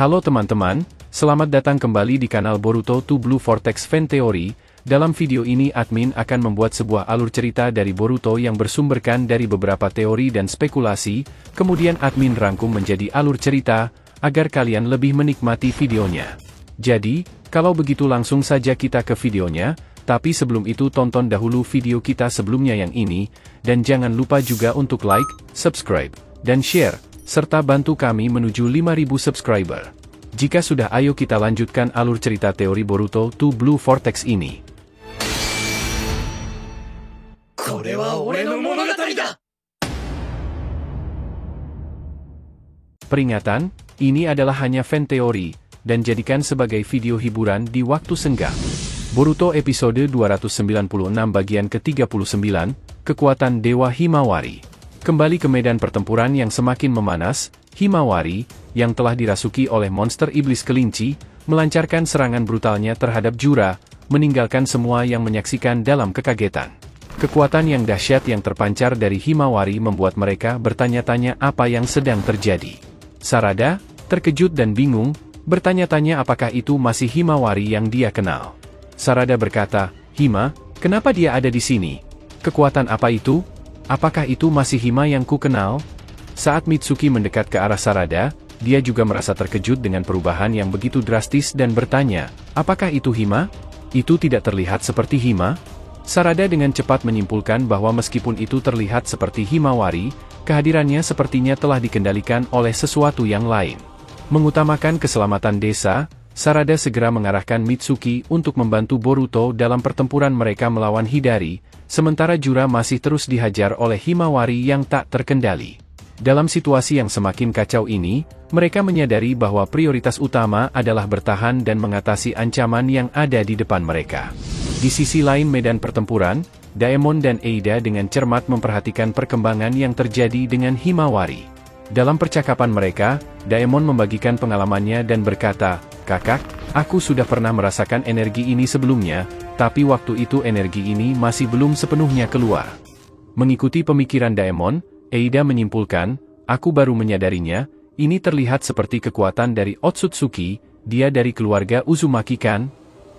Halo teman-teman, selamat datang kembali di kanal Boruto 2 Blue Vortex Fan Theory. Dalam video ini admin akan membuat sebuah alur cerita dari Boruto yang bersumberkan dari beberapa teori dan spekulasi, kemudian admin rangkum menjadi alur cerita, agar kalian lebih menikmati videonya. Jadi, kalau begitu langsung saja kita ke videonya, tapi sebelum itu tonton dahulu video kita sebelumnya yang ini, dan jangan lupa juga untuk like, subscribe, dan share, serta bantu kami menuju 5.000 subscriber. Jika sudah, ayo kita lanjutkan alur cerita teori Boruto 2 Blue Vortex ini. Peringatan, ini adalah hanya fan teori, dan jadikan sebagai video hiburan di waktu senggang. Boruto episode 296 bagian ke-39, Kekuatan Dewa Himawari. Kembali ke medan pertempuran yang semakin memanas, Himawari, yang telah dirasuki oleh monster iblis kelinci, melancarkan serangan brutalnya terhadap Jura, meninggalkan semua yang menyaksikan dalam kekagetan. Kekuatan yang dahsyat yang terpancar dari Himawari membuat mereka bertanya-tanya apa yang sedang terjadi. Sarada, terkejut dan bingung, bertanya-tanya apakah itu masih Himawari yang dia kenal. Sarada berkata, "Hima, kenapa dia ada di sini? Kekuatan apa itu? Apakah itu masih Hima yang ku kenal?" Saat Mitsuki mendekat ke arah Sarada, dia juga merasa terkejut dengan perubahan yang begitu drastis dan bertanya, "Apakah itu Hima? Itu tidak terlihat seperti Hima?" Sarada dengan cepat menyimpulkan bahwa meskipun itu terlihat seperti Himawari, kehadirannya sepertinya telah dikendalikan oleh sesuatu yang lain. Mengutamakan keselamatan desa, Sarada segera mengarahkan Mitsuki untuk membantu Boruto dalam pertempuran mereka melawan Hidari, sementara Jura masih terus dihajar oleh Himawari yang tak terkendali. Dalam situasi yang semakin kacau ini, mereka menyadari bahwa prioritas utama adalah bertahan dan mengatasi ancaman yang ada di depan mereka. Di sisi lain medan pertempuran, Daemon dan Eida dengan cermat memperhatikan perkembangan yang terjadi dengan Himawari. Dalam percakapan mereka, Daemon membagikan pengalamannya dan berkata, "Kakak, aku sudah pernah merasakan energi ini sebelumnya, tapi waktu itu energi ini masih belum sepenuhnya keluar." Mengikuti pemikiran Daemon, Eida menyimpulkan, "Aku baru menyadarinya, ini terlihat seperti kekuatan dari Otsutsuki, dia dari keluarga Uzumaki kan?"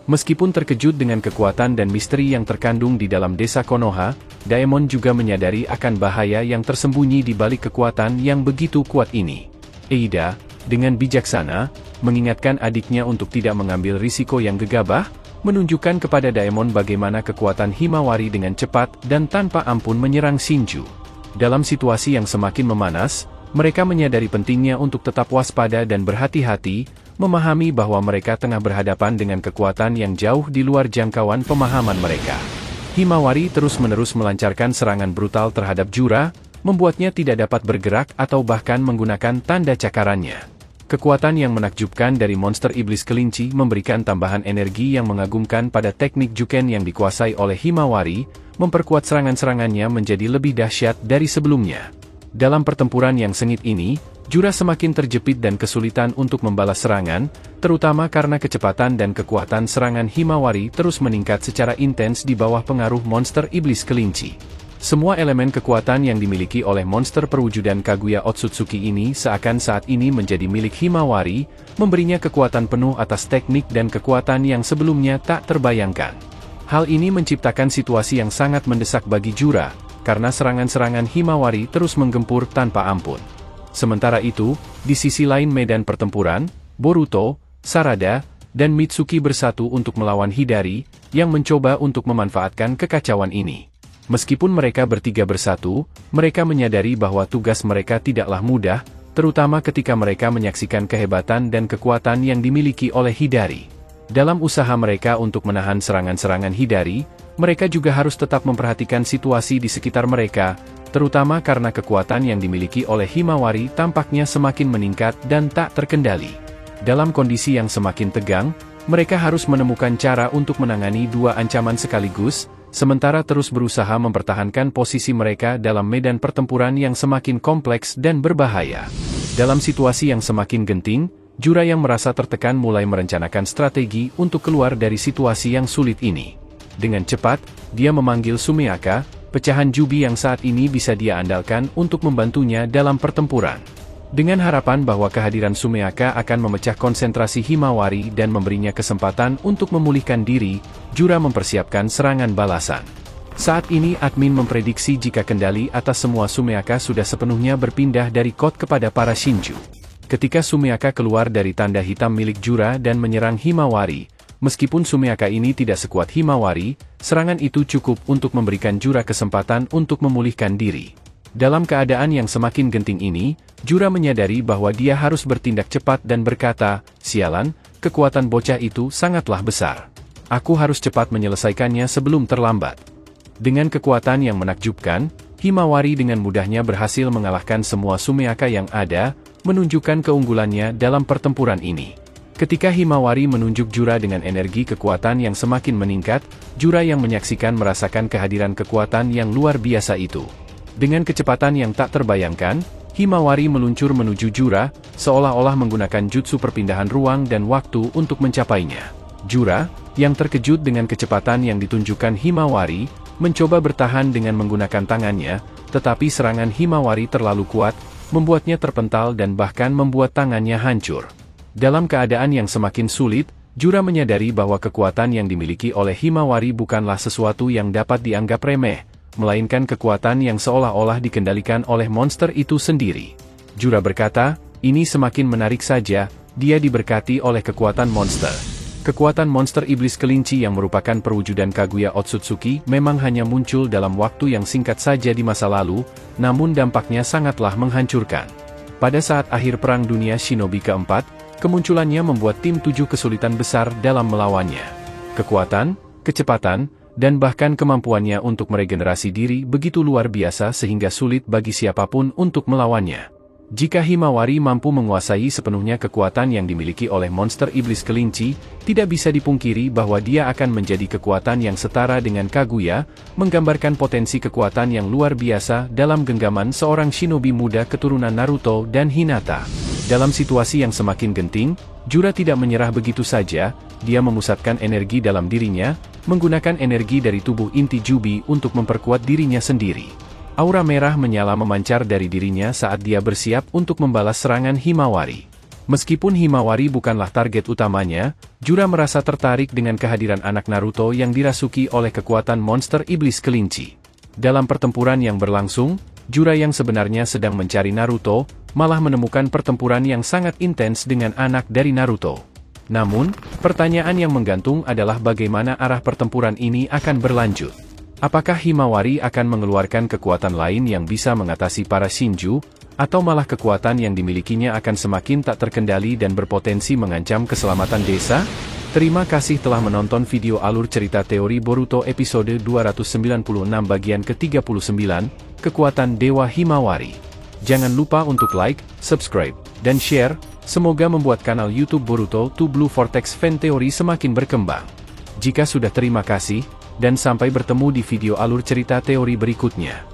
Meskipun terkejut dengan kekuatan dan misteri yang terkandung di dalam desa Konoha, Daemon juga menyadari akan bahaya yang tersembunyi di balik kekuatan yang begitu kuat ini. Eida, dengan bijaksana, mengingatkan adiknya untuk tidak mengambil risiko yang gegabah, menunjukkan kepada Daemon bagaimana kekuatan Himawari dengan cepat dan tanpa ampun menyerang Shinju. Dalam situasi yang semakin memanas, mereka menyadari pentingnya untuk tetap waspada dan berhati-hati, memahami bahwa mereka tengah berhadapan dengan kekuatan yang jauh di luar jangkauan pemahaman mereka. Himawari terus-menerus melancarkan serangan brutal terhadap Jura, membuatnya tidak dapat bergerak atau bahkan menggunakan tanda cakarannya. Kekuatan yang menakjubkan dari monster iblis kelinci memberikan tambahan energi yang mengagumkan pada teknik Juken yang dikuasai oleh Himawari, memperkuat serangan-serangannya menjadi lebih dahsyat dari sebelumnya. Dalam pertempuran yang sengit ini, Jura semakin terjepit dan kesulitan untuk membalas serangan, terutama karena kecepatan dan kekuatan serangan Himawari terus meningkat secara intens di bawah pengaruh monster iblis kelinci. Semua elemen kekuatan yang dimiliki oleh monster perwujudan Kaguya Otsutsuki ini seakan saat ini menjadi milik Himawari, memberinya kekuatan penuh atas teknik dan kekuatan yang sebelumnya tak terbayangkan. Hal ini menciptakan situasi yang sangat mendesak bagi Jura, karena serangan-serangan Himawari terus menggempur tanpa ampun. Sementara itu, di sisi lain medan pertempuran, Boruto, Sarada, dan Mitsuki bersatu untuk melawan Hidari, yang mencoba untuk memanfaatkan kekacauan ini. Meskipun mereka bertiga bersatu, mereka menyadari bahwa tugas mereka tidaklah mudah, terutama ketika mereka menyaksikan kehebatan dan kekuatan yang dimiliki oleh Hidari. Dalam usaha mereka untuk menahan serangan-serangan Hidari, mereka juga harus tetap memperhatikan situasi di sekitar mereka, terutama karena kekuatan yang dimiliki oleh Himawari tampaknya semakin meningkat dan tak terkendali. Dalam kondisi yang semakin tegang, mereka harus menemukan cara untuk menangani dua ancaman sekaligus, sementara terus berusaha mempertahankan posisi mereka dalam medan pertempuran yang semakin kompleks dan berbahaya. Dalam situasi yang semakin genting, Jura yang merasa tertekan mulai merencanakan strategi untuk keluar dari situasi yang sulit ini. Dengan cepat, dia memanggil Sumeaka, pecahan Jubi yang saat ini bisa dia andalkan untuk membantunya dalam pertempuran. Dengan harapan bahwa kehadiran Sumeaka akan memecah konsentrasi Himawari dan memberinya kesempatan untuk memulihkan diri, Jura mempersiapkan serangan balasan. Saat ini admin memprediksi jika kendali atas semua Sumeaka sudah sepenuhnya berpindah dari Code kepada para Shinju. Ketika Sumeaka keluar dari tanda hitam milik Jura dan menyerang Himawari, meskipun Sumeaka ini tidak sekuat Himawari, serangan itu cukup untuk memberikan Jura kesempatan untuk memulihkan diri. Dalam keadaan yang semakin genting ini, Jura menyadari bahwa dia harus bertindak cepat dan berkata, "Sialan, kekuatan bocah itu sangatlah besar. Aku harus cepat menyelesaikannya sebelum terlambat." Dengan kekuatan yang menakjubkan, Himawari dengan mudahnya berhasil mengalahkan semua Sumeaka yang ada, menunjukkan keunggulannya dalam pertempuran ini. Ketika Himawari menunjuk Jura dengan energi kekuatan yang semakin meningkat, Jura yang menyaksikan merasakan kehadiran kekuatan yang luar biasa itu. Dengan kecepatan yang tak terbayangkan, Himawari meluncur menuju Jura, seolah-olah menggunakan jutsu perpindahan ruang dan waktu untuk mencapainya. Jura, yang terkejut dengan kecepatan yang ditunjukkan Himawari, mencoba bertahan dengan menggunakan tangannya, tetapi serangan Himawari terlalu kuat, membuatnya terpental dan bahkan membuat tangannya hancur. Dalam keadaan yang semakin sulit, Jura menyadari bahwa kekuatan yang dimiliki oleh Himawari bukanlah sesuatu yang dapat dianggap remeh, melainkan kekuatan yang seolah-olah dikendalikan oleh monster itu sendiri. Jura berkata, "Ini semakin menarik saja, dia diberkati oleh kekuatan monster." Kekuatan monster iblis kelinci yang merupakan perwujudan Kaguya Otsutsuki memang hanya muncul dalam waktu yang singkat saja di masa lalu, namun dampaknya sangatlah menghancurkan. Pada saat akhir Perang Dunia Shinobi keempat, kemunculannya membuat tim 7 kesulitan besar dalam melawannya. Kekuatan, kecepatan, dan bahkan kemampuannya untuk meregenerasi diri begitu luar biasa sehingga sulit bagi siapapun untuk melawannya. Jika Himawari mampu menguasai sepenuhnya kekuatan yang dimiliki oleh monster iblis kelinci, tidak bisa dipungkiri bahwa dia akan menjadi kekuatan yang setara dengan Kaguya, menggambarkan potensi kekuatan yang luar biasa dalam genggaman seorang shinobi muda keturunan Naruto dan Hinata. Dalam situasi yang semakin genting, Jura tidak menyerah begitu saja, dia memusatkan energi dalam dirinya, menggunakan energi dari tubuh inti Jubi untuk memperkuat dirinya sendiri. Aura merah menyala memancar dari dirinya saat dia bersiap untuk membalas serangan Himawari. Meskipun Himawari bukanlah target utamanya, Jura merasa tertarik dengan kehadiran anak Naruto yang dirasuki oleh kekuatan monster iblis kelinci. Dalam pertempuran yang berlangsung, Jura yang sebenarnya sedang mencari Naruto, malah menemukan pertempuran yang sangat intens dengan anak dari Naruto. Namun, pertanyaan yang menggantung adalah bagaimana arah pertempuran ini akan berlanjut. Apakah Himawari akan mengeluarkan kekuatan lain yang bisa mengatasi para Shinju, atau malah kekuatan yang dimilikinya akan semakin tak terkendali dan berpotensi mengancam keselamatan desa? Terima kasih telah menonton video alur cerita teori Boruto episode 296 bagian ke-39, Kekuatan Dewa Himawari. Jangan lupa untuk like, subscribe, dan share. Semoga membuat kanal YouTube Boruto 2 Blue Vortex Fan Theory semakin berkembang. Jika sudah, terima kasih, dan sampai bertemu di video alur cerita teori berikutnya.